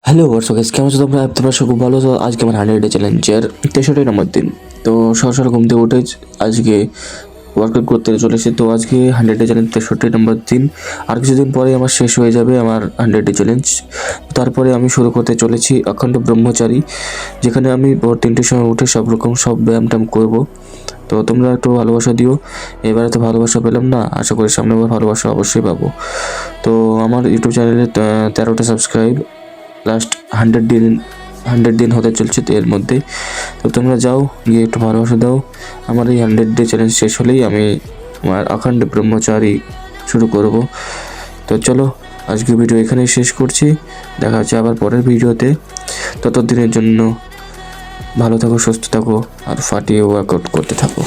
Hello হোয়াটস guys, কেমন আছো তোমরা সব খুব ভালো আছো। আজকে আমার 100 ডে চ্যালেঞ্জের 63 নম্বর দিন। তো সকাল ঘুম থেকে উঠে আজকে ওয়ার্কআউট করতে চলেছি। তো আজকে 100 ডে চ্যালেঞ্জ 63 নম্বর দিন। আর কিছুদিন পরে আমার শেষ হয়ে যাবে আমার 100 ডে চ্যালেঞ্জ। তারপরে আমি শুরু করতে চলেছি অখণ্ড ব্রহ্মচারী, যেখানে আমি ভোর 3টের সময় উঠে সব ব্যায়াম ট্যায়াম করবো। তো তোমরা একটু ভালোবাসা দিও। এবারে তো ভালোবাসা পেলাম না, আশা করি সামনেবার ভালোবাসা অবশ্যই পাবো। তো আমার ইউটিউব চ্যানেলে 13টা সাবস্ক্রাইব, লাস্ট 100 দিন হতে চলছে, তো এর মধ্যেই। তো তোমরা যাও গিয়ে একটু ভালোবাসা দাও। আমার এই 100 ডে চ্যালেঞ্জ শেষ হলেই আমি আমার অখণ্ড ব্রহ্মচারী শুরু করব। তো চলো, আজকে ভিডিও এখানেই শেষ করছি। দেখা হচ্ছে আবার পরের ভিডিওতে। ততদিনের জন্য ভালো থাকো, সুস্থ থাকো আর ফাটিয়ে ওয়ার্কআউট করতে থাকো।